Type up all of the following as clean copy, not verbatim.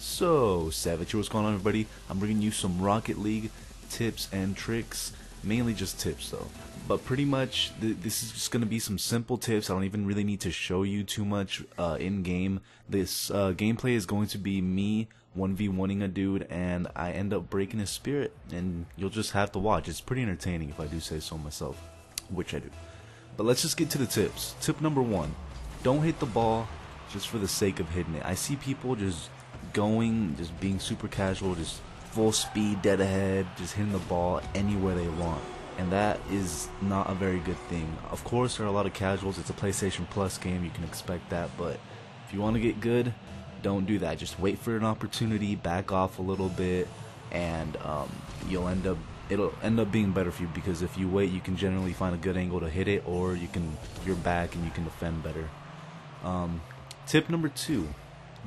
So, Savage, what's going on, everybody? I'm bringing you some Rocket League tips and tricks, mainly just tips though. But pretty much, this is just going to be some simple tips. I don't even really need to show you too much in-game. This gameplay is going to be me 1v1ing a dude, and I end up breaking his spirit, and you'll just have to watch. It's pretty entertaining if I do say so myself, which I do. But let's just get to the tips. Tip number 1, don't hit the ball just for the sake of hitting it. I see people just being super casual, just full speed, dead ahead, just hitting the ball anywhere they want. And that is not a very good thing. Of course, there are a lot of casuals. It's a PlayStation Plus game, you can expect that. But if you want to get good, don't do that. Just wait for an opportunity, back off a little bit, and it'll end up being better for you, because if you wait, you can generally find a good angle to hit it, or you're back and you can defend better. Tip number 2,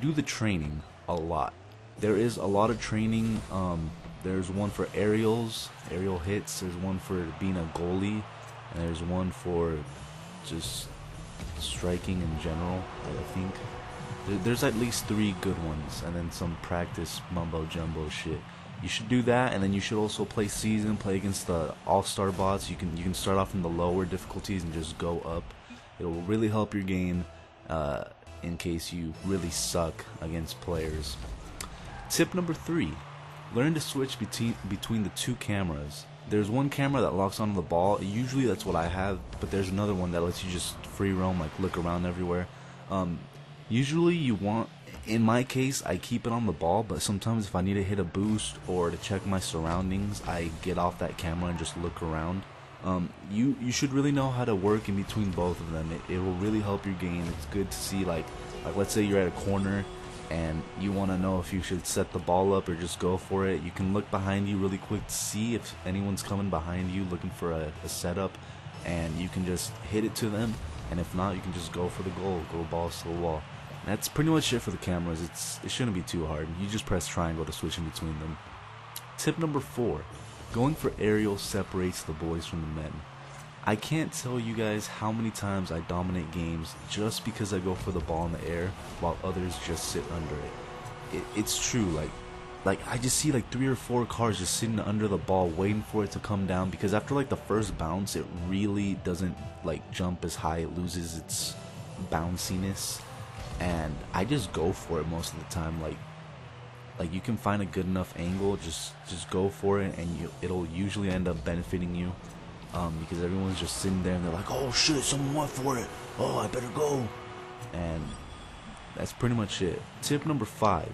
do the training a lot. There is a lot of training. There's one for aerial hits, there's one for being a goalie, and there's one for just striking in general. I think there's at least 3 good ones, and then some practice mumbo jumbo shit. You should do that, and then you should also play season, play against the all-star bots. You can start off in the lower difficulties and just go up. It will really help your game in case you really suck against players. Tip number 3, learn to switch between the 2 cameras. There's one camera that locks onto the ball. Usually that's what I have, but there's another one that lets you just free roam, like look around everywhere. Usually you want, in my case, I keep it on the ball, but sometimes if I need to hit a boost or to check my surroundings, I get off that camera and just look around. You should really know how to work in between both of them. It will really help your game. It's good to see, like let's say you're at a corner and you want to know if you should set the ball up or just go for it. You can look behind you really quick to see if anyone's coming behind you looking for a setup, and you can just hit it to them, and if not, you can just go for the goal, go balls to the wall. That's pretty much it for the cameras. It shouldn't be too hard. You just press triangle to switch in between them. Tip number 4, going for aerial separates the boys from the men. I can't tell you guys how many times I dominate games just because I go for the ball in the air while others just sit under it. It's true, like I just see like 3 or 4 cars just sitting under the ball waiting for it to come down, because after like the first bounce it really doesn't like jump as high, it loses its bounciness, and I just go for it most of the time. Like you can find a good enough angle, just go for it, and it'll usually end up benefiting you, because everyone's just sitting there and they're like, oh shit, someone went for it, oh I better go. And that's pretty much it. Tip number 5,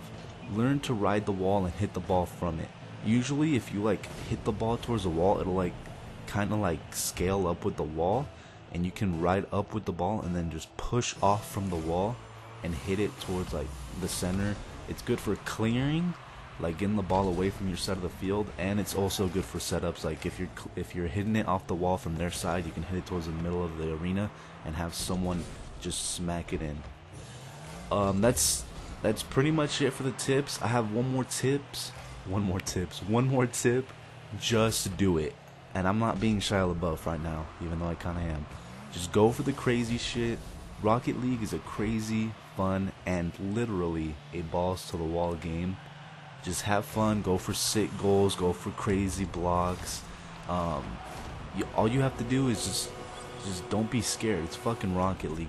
learn to ride the wall and hit the ball from it. Usually if you like hit the ball towards the wall, it'll like kind of like scale up with the wall, and you can ride up with the ball and then just push off from the wall and hit it towards like the center. It's good for clearing, like getting the ball away from your side of the field, and it's also good for setups. Like if you're hitting it off the wall from their side, you can hit it towards the middle of the arena and have someone just smack it in. That's pretty much it for the tips. I have one more tip. Just do it. And I'm not being Shia LaBeouf right now, even though I kind of am. Just go for the crazy shit. Rocket League is a crazy, fun, and literally a balls to the wall game. Just have fun, go for sick goals, go for crazy blocks. All you have to do is just don't be scared. It's fucking Rocket League.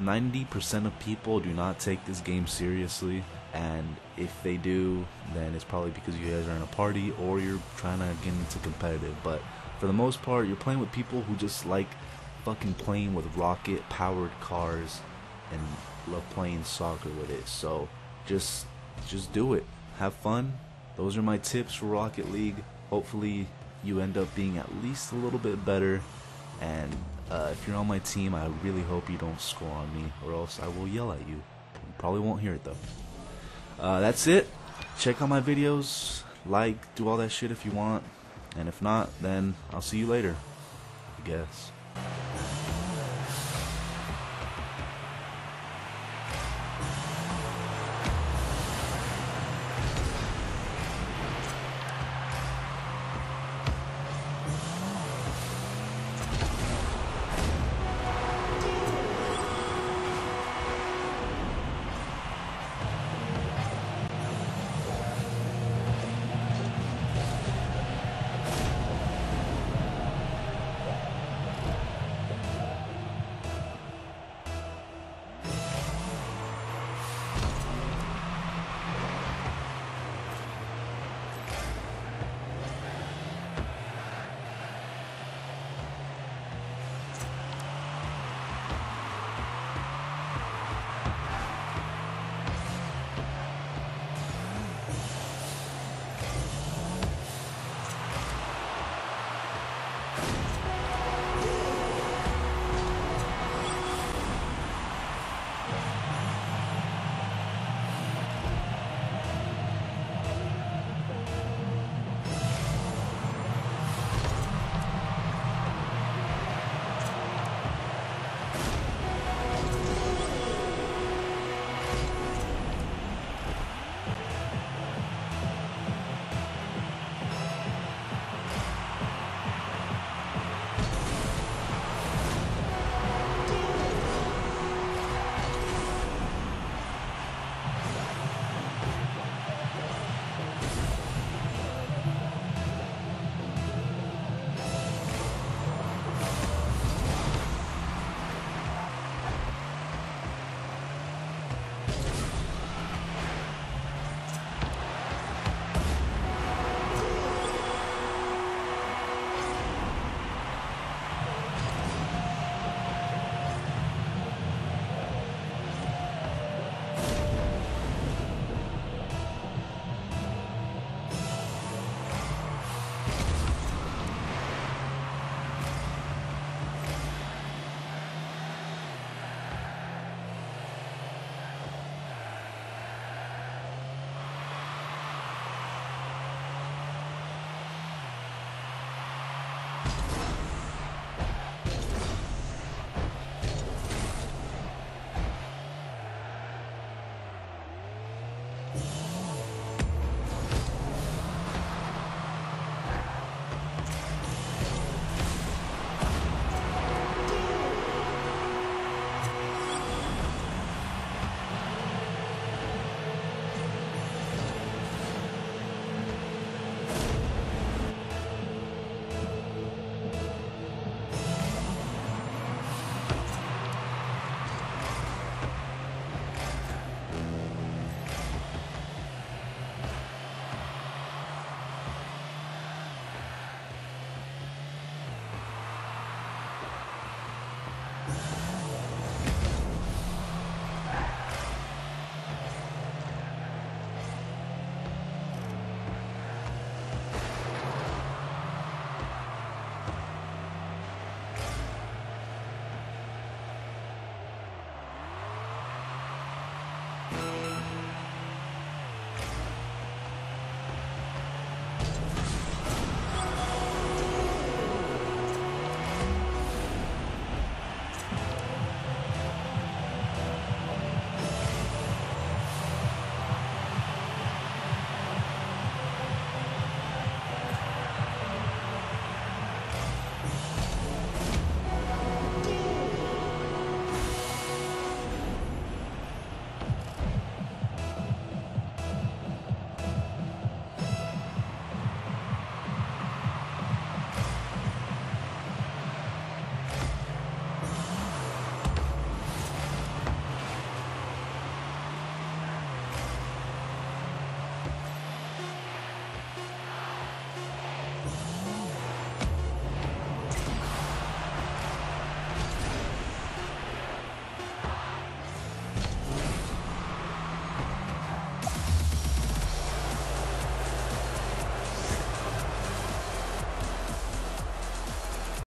90% of people do not take this game seriously, and if they do, then it's probably because you guys are in a party or you're trying to get into competitive. But for the most part, you're playing with people who just like fucking playing with rocket powered cars and love playing soccer with it. So just do it, have fun. Those are my tips for Rocket League. Hopefully you end up being at least a little bit better, and if you're on my team, I really hope you don't score on me, or else I will yell at you. You probably won't hear it though. That's it. Check out my videos, like, do all that shit if you want, and if not, then I'll see you later, I guess.